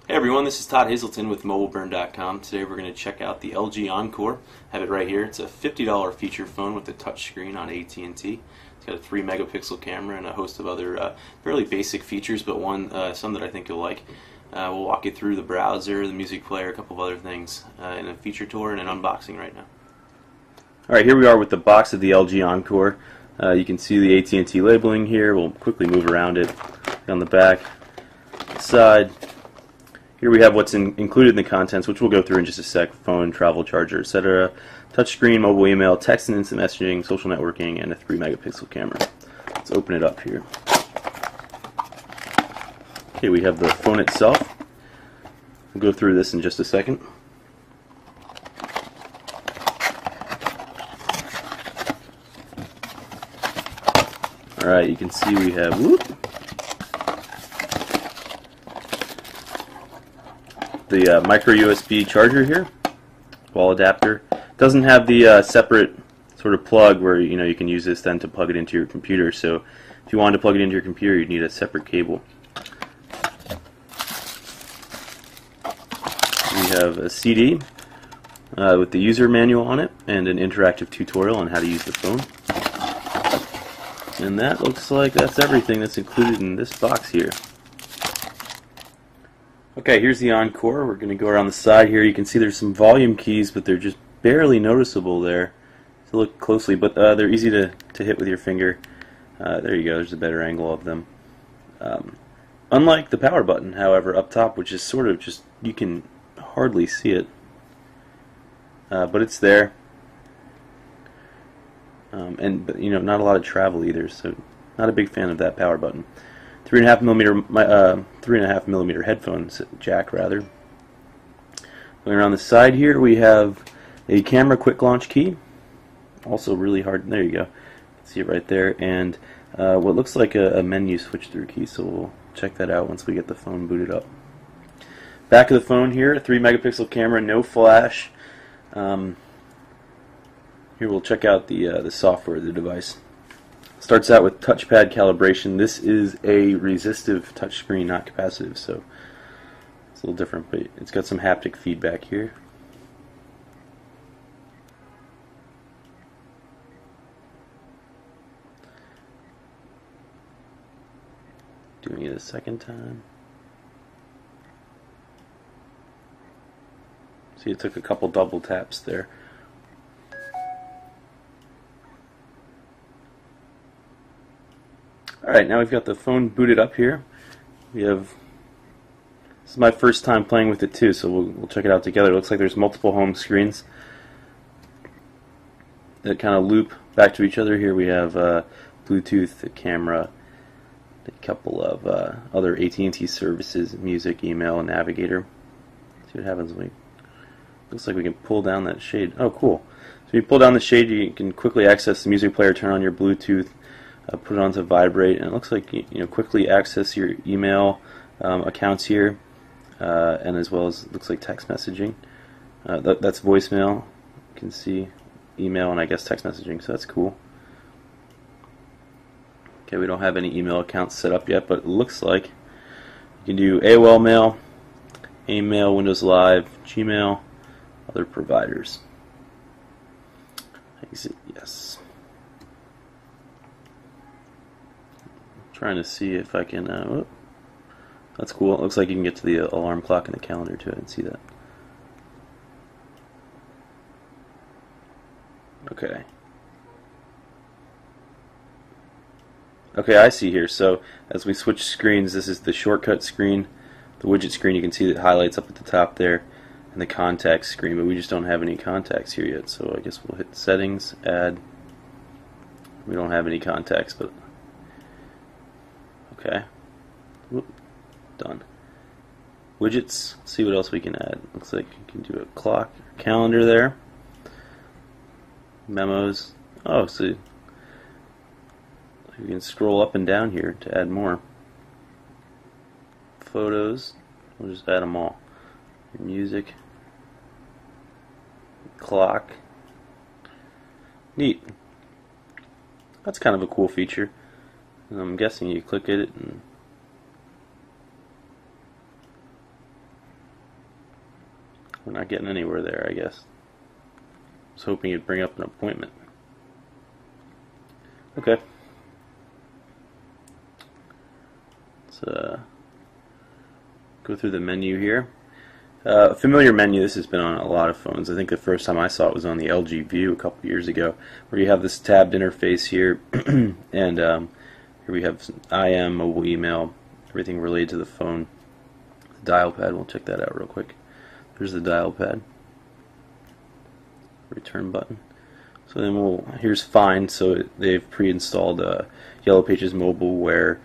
Hey everyone, this is Todd Hazelton with MobileBurn.com. Today we're going to check out the LG Encore. I have it right here. It's a $50 feature phone with a touchscreen on AT&T. It's got a 3 megapixel camera and a host of other fairly basic features, but some that I think you'll like. We'll walk you through the browser, the music player, a couple of other things in a feature tour and an unboxing right now. Alright, here we are with the box of the LG Encore. You can see the AT&T labeling here. We'll quickly move around it on the back, side. Here we have what's included in the contents, which we'll go through in just a sec: phone, travel charger, etc. Touchscreen, mobile email, text and instant messaging, social networking, and a 3 megapixel camera. Let's open it up here. Okay, we have the phone itself. We'll go through this in just a second. Alright, you can see we have the micro USB charger here, wall adapter. Doesn't have the separate sort of plug where you can use this then to plug it into your computer. So if you wanted to plug it into your computer, you'd need a separate cable. We have a CD with the user manual on it and an interactive tutorial on how to use the phone. And that looks like that's everything that's included in this box here. Okay, here's the Encore. We're going to go around the side here. You can see there's some volume keys, but they're just barely noticeable there to look closely, but they're easy to hit with your finger. There you go, there's a better angle of them. Unlike the power button, however, up top, which is sort of just, you can hardly see it, but it's there. But not a lot of travel either, so not a big fan of that power button. 3.5 millimeter headphones jack rather. Going around the side here, we have a camera quick launch key. Also really hard. There you go. See it right there, and what looks like a menu switch through key. So we'll check that out once we get the phone booted up. Back of the phone here, 3 megapixel camera, no flash. Here we'll check out the software of the device. Starts out with touchpad calibration. This is a resistive touchscreen, not capacitive, so it's a little different, but it's got some haptic feedback here. Doing it a second time. See, it took a couple double taps there. Alright, now we've got the phone booted up here. This is my first time playing with it too, so we'll check it out together. It looks like there's multiple home screens that kind of loop back to each other. Here we have Bluetooth, the camera, a couple of other AT&T services, music, email, and navigator. Let's see what happens when looks like we can pull down that shade. Oh, cool. So if you pull down the shade, you can quickly access the music player, turn on your Bluetooth, put it on to vibrate, and it looks like quickly access your email accounts here, and as well as looks like text messaging. That's voicemail. You can see email and I guess text messaging, so that's cool. Okay, we don't have any email accounts set up yet, but it looks like you can do AOL Mail, AIM Mail, Windows Live, Gmail, other providers. Exit yes. Trying to see if I can. That's cool. It looks like you can get to the alarm clock and the calendar too. I didn't see that. Okay. Okay, I see here. So as we switch screens, this is the shortcut screen, the widget screen. You can see that highlights up at the top there, and the contacts screen. But we just don't have any contacts here yet. So I guess we'll hit settings, add. We don't have any contacts, but. Okay. Whoop. Done. Widgets. See what else we can add. Looks like you can do a clock, calendar there. Memos. Oh, so you can scroll up and down here to add more. Photos. We'll just add them all. Music. Clock. Neat. That's kind of a cool feature. I'm guessing you click it and We're not getting anywhere there, I guess. I was hoping it'd bring up an appointment. Okay. Let's go through the menu here. A familiar menu. This has been on a lot of phones. I think the first time I saw it was on the LG View a couple years ago, where you have this tabbed interface here, and here we have some IM, mobile email, everything related to the phone. The dial pad, we'll check that out real quick. There's the dial pad. Return button. So then here's Find. So they've pre-installed Yellow Pages Mobile, Where,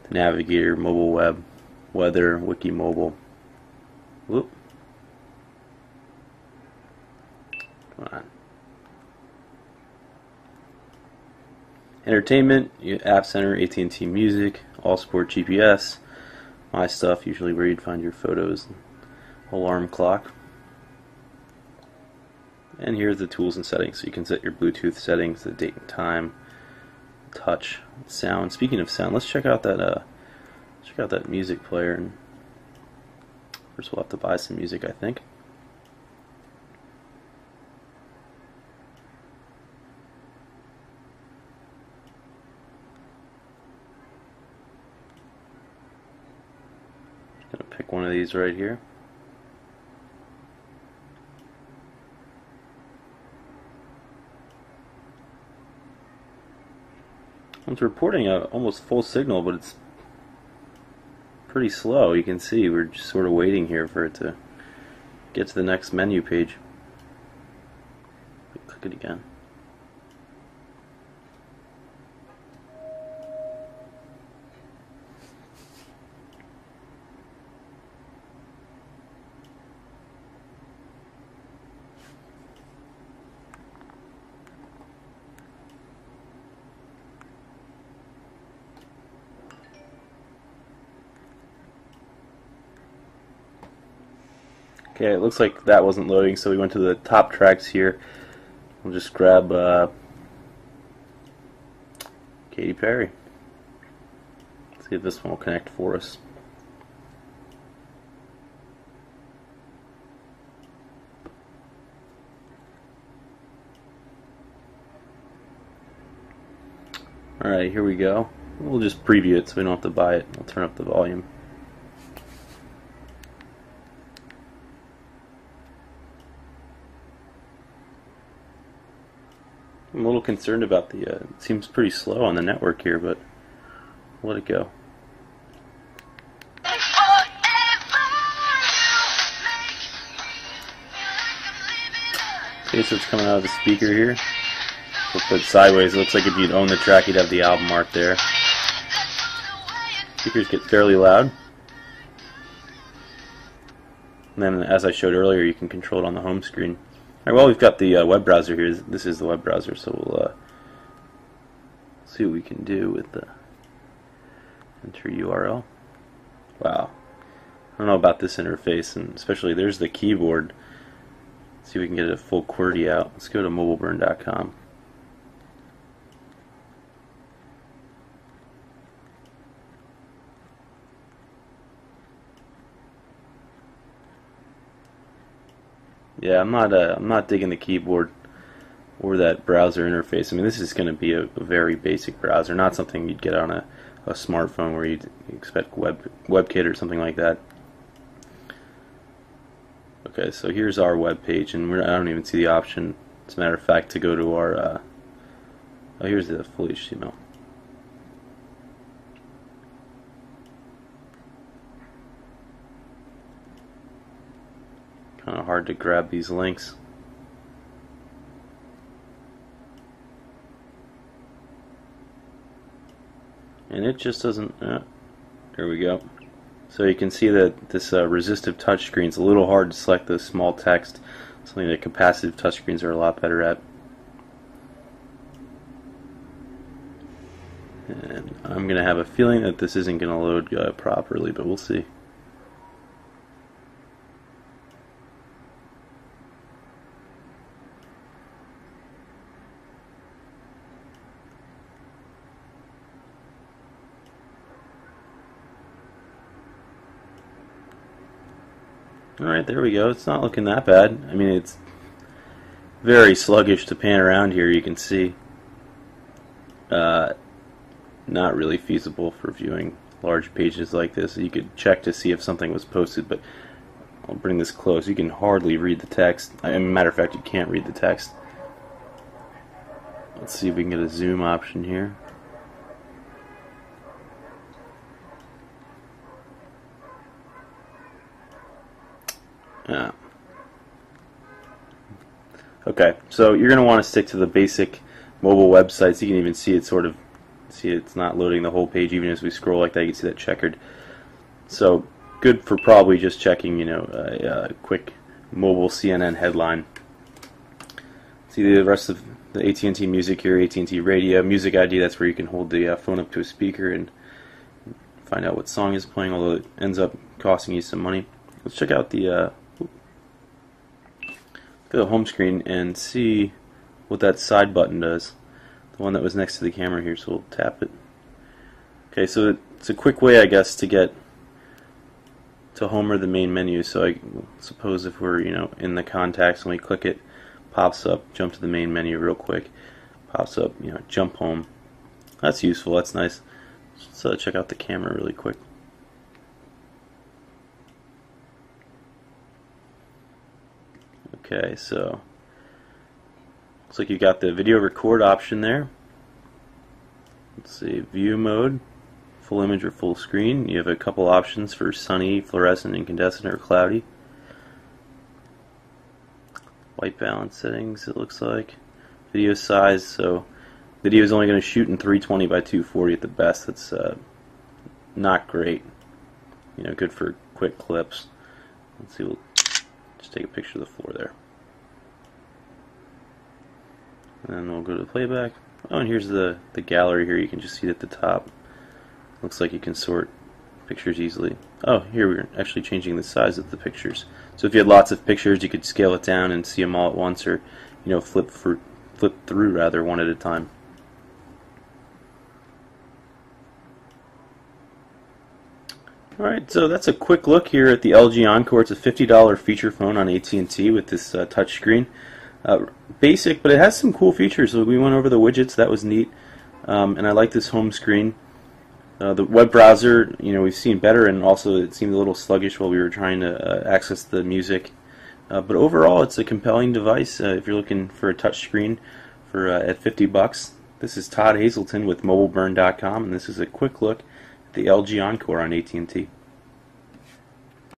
the Navigator, Mobile Web, Weather, Wiki Mobile. Whoop. Come on. Entertainment, App Center, AT&T Music, All Sport GPS, My Stuff, usually where you'd find your photos, alarm clock. And here's the tools and settings. So you can set your Bluetooth settings, the date and time, touch, sound. Speaking of sound, let's check out that music player. And first, we'll have to buy some music, I think. Just gonna pick one of these right here. It's reporting a almost full signal, but it's pretty slow. You can see we're just sort of waiting here for it to get to the next menu page. Click it again. Okay, it looks like that wasn't loading, so we went to the top tracks here. We'll just grab Katy Perry. Let's see if this one will connect for us. Alright, here we go. We'll just preview it so we don't have to buy it. We'll turn up the volume. I'm a little concerned about the, it seems pretty slow on the network here, but we'll let it go. Okay, so it's coming out of the speaker here. We'll put it sideways. It looks like if you'd own the track, you'd have the album art there. Speakers get fairly loud. And then, as I showed earlier, you can control it on the home screen. Alright, well, we've got the web browser here. This is the web browser, so we'll see what we can do with the enter URL. Wow. I don't know about this interface, and especially there's the keyboard. Let's see if we can get a full QWERTY out. Let's go to mobileburn.com. Yeah, I'm not digging the keyboard or that browser interface. I mean, this is going to be a very basic browser, not something you'd get on a smartphone where you'd expect WebKit or something like that. Okay, so here's our web page, and I don't even see the option, as a matter of fact, to go to our. Oh, here's the full HTML. Kind of hard to grab these links. And it just doesn't. There we go. So you can see that this resistive touchscreen is a little hard to select the small text. Something that capacitive touchscreens are a lot better at. And I'm going to have a feeling that this isn't going to load properly, but we'll see. Alright, there we go. It's not looking that bad. I mean, it's very sluggish to pan around here, you can see. Not really feasible for viewing large pages like this. You could check to see if something was posted, but I'll bring this close. You can hardly read the text. As a matter of fact, you can't read the text. Let's see if we can get a zoom option here. Yeah. Okay, so you're going to want to stick to the basic mobile websites. You can even see it it's not loading the whole page even as we scroll like that. You can see that checkered. So good for probably just checking, a quick mobile CNN headline. See the rest of the AT&T Music here, AT&T Radio, Music ID. That's where you can hold the phone up to a speaker and find out what song is playing, although it ends up costing you some money. Let's check out the home screen and see what that side button does. The one that was next to the camera here, so we'll tap it. Okay, so it's a quick way, I guess, to get to home or the main menu. So I suppose if we're in the contacts and we click it, pops up, jump to the main menu real quick, pops up, jump home. That's useful, that's nice. Let's check out the camera really quick. Okay, so looks like you got the video record option there. Let's see, view mode, full image or full screen. You have a couple options for sunny, fluorescent, incandescent, or cloudy. White balance settings, it looks like. Video size, so video is only going to shoot in 320 by 240 at the best. That's not great. Good for quick clips. Let's see, we'll just take a picture of the floor there. And then we'll go to playback. Oh, and here's the gallery here. You can just see it at the top. Looks like you can sort pictures easily. Oh, here we're actually changing the size of the pictures. So if you had lots of pictures, you could scale it down and see them all at once, or flip through rather one at a time. Alright, so that's a quick look here at the LG Encore. It's a $50 feature phone on AT&T with this touchscreen. Basic, but it has some cool features. So we went over the widgets, that was neat. And I like this home screen. The web browser, we've seen better, and also it seemed a little sluggish while we were trying to access the music. But overall, it's a compelling device if you're looking for a touchscreen for at $50. This is Todd Hazelton with MobileBurn.com, and this is a quick look at the LG Encore on AT&T.